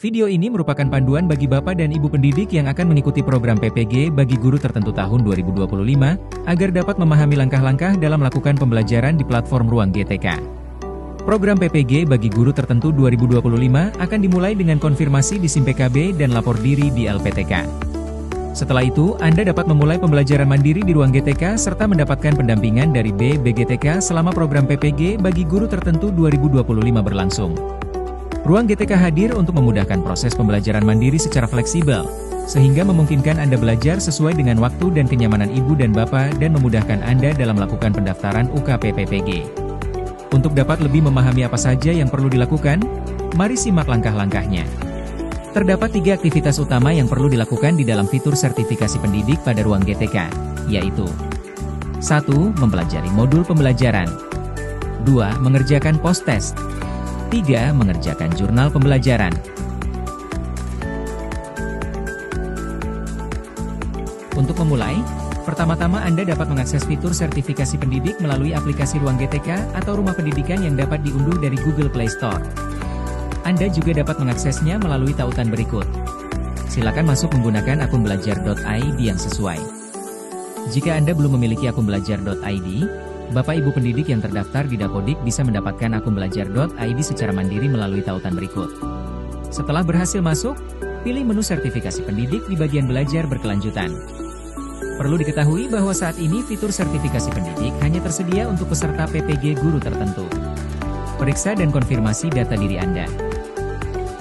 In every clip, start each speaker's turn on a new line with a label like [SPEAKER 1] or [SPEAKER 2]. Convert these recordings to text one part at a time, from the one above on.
[SPEAKER 1] Video ini merupakan panduan bagi Bapak dan Ibu pendidik yang akan mengikuti program PPG bagi guru tertentu tahun 2025, agar dapat memahami langkah-langkah dalam melakukan pembelajaran di platform Ruang GTK. Program PPG bagi guru tertentu 2025 akan dimulai dengan konfirmasi di SIM PKB dan lapor diri di LPTK. Setelah itu, Anda dapat memulai pembelajaran mandiri di Ruang GTK serta mendapatkan pendampingan dari BGTK selama program PPG bagi guru tertentu 2025 berlangsung. Ruang GTK hadir untuk memudahkan proses pembelajaran mandiri secara fleksibel, sehingga memungkinkan Anda belajar sesuai dengan waktu dan kenyamanan Ibu dan Bapak dan memudahkan Anda dalam melakukan pendaftaran UKP PPG. Untuk dapat lebih memahami apa saja yang perlu dilakukan, mari simak langkah-langkahnya. Terdapat 3 aktivitas utama yang perlu dilakukan di dalam fitur sertifikasi pendidik pada Ruang GTK, yaitu 1. Mempelajari modul pembelajaran. 2. Mengerjakan post-test. 3. Mengerjakan jurnal pembelajaran. Untuk memulai, pertama-tama Anda dapat mengakses fitur sertifikasi pendidik melalui aplikasi Ruang GTK atau Rumah Pendidikan yang dapat diunduh dari Google Play Store. Anda juga dapat mengaksesnya melalui tautan berikut. Silakan masuk menggunakan akun belajar.id yang sesuai. Jika Anda belum memiliki akun belajar.id, Bapak Ibu pendidik yang terdaftar di Dapodik bisa mendapatkan akun belajar.id secara mandiri melalui tautan berikut. Setelah berhasil masuk, pilih menu sertifikasi pendidik di bagian belajar berkelanjutan. Perlu diketahui bahwa saat ini fitur sertifikasi pendidik hanya tersedia untuk peserta PPG guru tertentu. Periksa dan konfirmasi data diri Anda.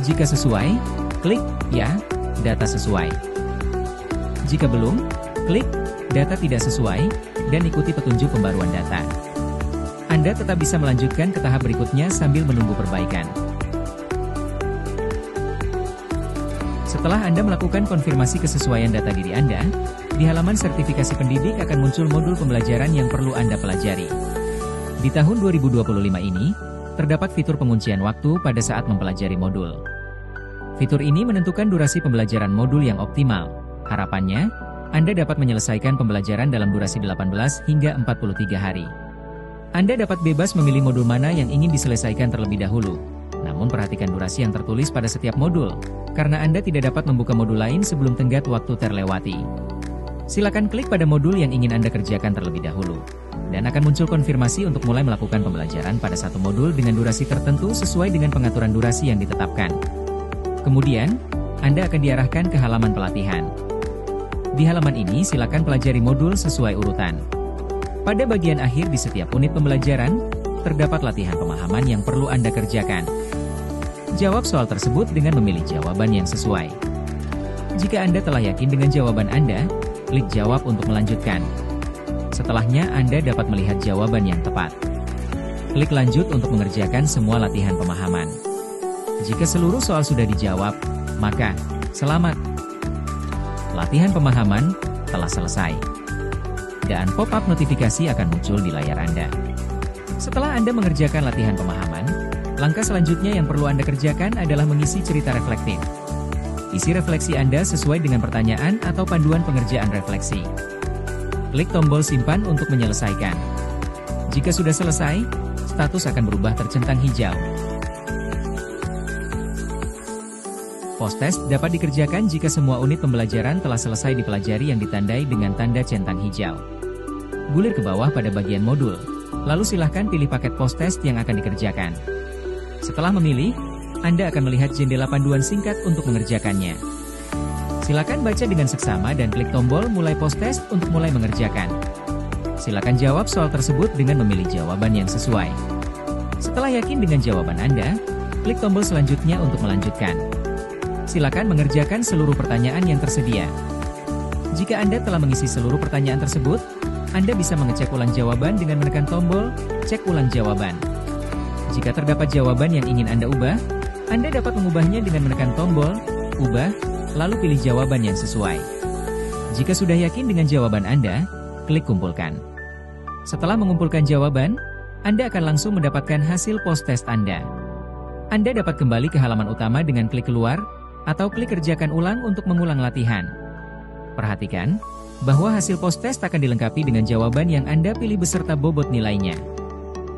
[SPEAKER 1] Jika sesuai, klik "Ya, data sesuai". Jika belum, klik "Data tidak sesuai", dan ikuti petunjuk pembaruan data. Anda tetap bisa melanjutkan ke tahap berikutnya sambil menunggu perbaikan. Setelah Anda melakukan konfirmasi kesesuaian data diri Anda, di halaman sertifikasi pendidik akan muncul modul pembelajaran yang perlu Anda pelajari. Di tahun 2025 ini, terdapat fitur penguncian waktu pada saat mempelajari modul. Fitur ini menentukan durasi pembelajaran modul yang optimal. Harapannya, Anda dapat menyelesaikan pembelajaran dalam durasi 18 hingga 43 hari. Anda dapat bebas memilih modul mana yang ingin diselesaikan terlebih dahulu. Namun perhatikan durasi yang tertulis pada setiap modul, karena Anda tidak dapat membuka modul lain sebelum tenggat waktu terlewati. Silakan klik pada modul yang ingin Anda kerjakan terlebih dahulu, dan akan muncul konfirmasi untuk mulai melakukan pembelajaran pada satu modul dengan durasi tertentu sesuai dengan pengaturan durasi yang ditetapkan. Kemudian, Anda akan diarahkan ke halaman pelatihan. Di halaman ini silakan pelajari modul sesuai urutan. Pada bagian akhir di setiap unit pembelajaran, terdapat latihan pemahaman yang perlu Anda kerjakan. Jawab soal tersebut dengan memilih jawaban yang sesuai. Jika Anda telah yakin dengan jawaban Anda, klik jawab untuk melanjutkan. Setelahnya Anda dapat melihat jawaban yang tepat. Klik lanjut untuk mengerjakan semua latihan pemahaman. Jika seluruh soal sudah dijawab, maka selamat. Latihan pemahaman telah selesai. Dan pop-up notifikasi akan muncul di layar Anda. Setelah Anda mengerjakan latihan pemahaman, langkah selanjutnya yang perlu Anda kerjakan adalah mengisi cerita reflektif. Isi refleksi Anda sesuai dengan pertanyaan atau panduan pengerjaan refleksi. Klik tombol simpan untuk menyelesaikan. Jika sudah selesai, status akan berubah tercentang hijau. Post-test dapat dikerjakan jika semua unit pembelajaran telah selesai dipelajari yang ditandai dengan tanda centang hijau. Gulir ke bawah pada bagian modul, lalu silahkan pilih paket post-test yang akan dikerjakan. Setelah memilih, Anda akan melihat jendela panduan singkat untuk mengerjakannya. Silakan baca dengan seksama dan klik tombol mulai post-test untuk mulai mengerjakan. Silakan jawab soal tersebut dengan memilih jawaban yang sesuai. Setelah yakin dengan jawaban Anda, klik tombol selanjutnya untuk melanjutkan. Silakan mengerjakan seluruh pertanyaan yang tersedia. Jika Anda telah mengisi seluruh pertanyaan tersebut, Anda bisa mengecek ulang jawaban dengan menekan tombol cek ulang jawaban. Jika terdapat jawaban yang ingin Anda ubah, Anda dapat mengubahnya dengan menekan tombol ubah, lalu pilih jawaban yang sesuai. Jika sudah yakin dengan jawaban Anda, klik kumpulkan. Setelah mengumpulkan jawaban, Anda akan langsung mendapatkan hasil post-test Anda. Anda dapat kembali ke halaman utama dengan klik keluar, atau klik kerjakan ulang untuk mengulang latihan. Perhatikan, bahwa hasil post-test akan dilengkapi dengan jawaban yang Anda pilih beserta bobot nilainya.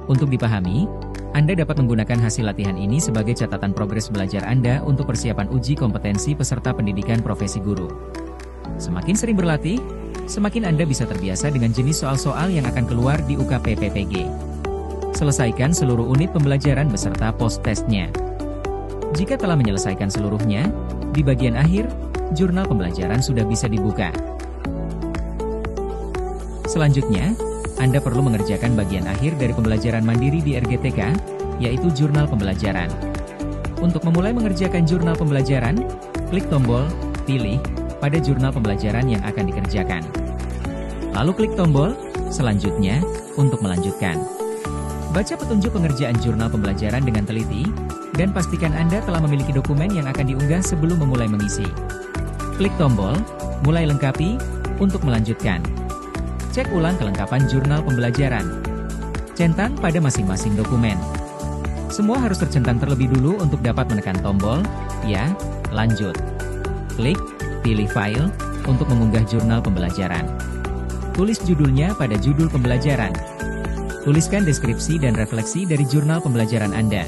[SPEAKER 1] Untuk dipahami, Anda dapat menggunakan hasil latihan ini sebagai catatan progres belajar Anda untuk persiapan uji kompetensi peserta pendidikan profesi guru. Semakin sering berlatih, semakin Anda bisa terbiasa dengan jenis soal-soal yang akan keluar di UKPPPG. Selesaikan seluruh unit pembelajaran beserta post-testnya. Jika telah menyelesaikan seluruhnya, di bagian akhir, jurnal pembelajaran sudah bisa dibuka. Selanjutnya, Anda perlu mengerjakan bagian akhir dari pembelajaran mandiri di RGTK, yaitu jurnal pembelajaran. Untuk memulai mengerjakan jurnal pembelajaran, klik tombol "Pilih" pada jurnal pembelajaran yang akan dikerjakan. Lalu klik tombol "Selanjutnya" untuk melanjutkan. Baca petunjuk pengerjaan jurnal pembelajaran dengan teliti, dan pastikan Anda telah memiliki dokumen yang akan diunggah sebelum memulai mengisi. Klik tombol "Mulai lengkapi" untuk melanjutkan. Cek ulang kelengkapan jurnal pembelajaran. Centang pada masing-masing dokumen. Semua harus tercentang terlebih dulu untuk dapat menekan tombol "Ya, lanjut". Klik "Pilih file" untuk mengunggah jurnal pembelajaran. Tulis judulnya pada judul pembelajaran. Tuliskan deskripsi dan refleksi dari jurnal pembelajaran Anda.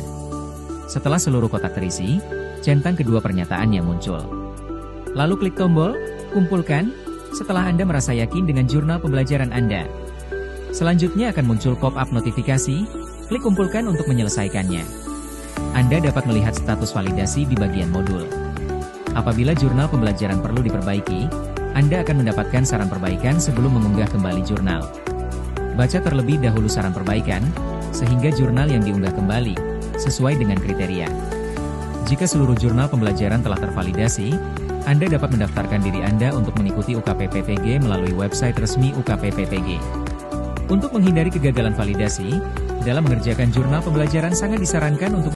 [SPEAKER 1] Setelah seluruh kotak terisi, centang kedua pernyataan yang muncul. Lalu klik tombol "Kumpulkan" setelah Anda merasa yakin dengan jurnal pembelajaran Anda. Selanjutnya akan muncul pop-up notifikasi, klik "Kumpulkan" untuk menyelesaikannya. Anda dapat melihat status validasi di bagian modul. Apabila jurnal pembelajaran perlu diperbaiki, Anda akan mendapatkan saran perbaikan sebelum mengunggah kembali jurnal. Baca terlebih dahulu saran perbaikan, sehingga jurnal yang diunggah kembali sesuai dengan kriteria. Jika seluruh jurnal pembelajaran telah tervalidasi, Anda dapat mendaftarkan diri Anda untuk mengikuti UKPPPG melalui website resmi UKPPPG. Untuk menghindari kegagalan validasi, dalam mengerjakan jurnal pembelajaran sangat disarankan untuk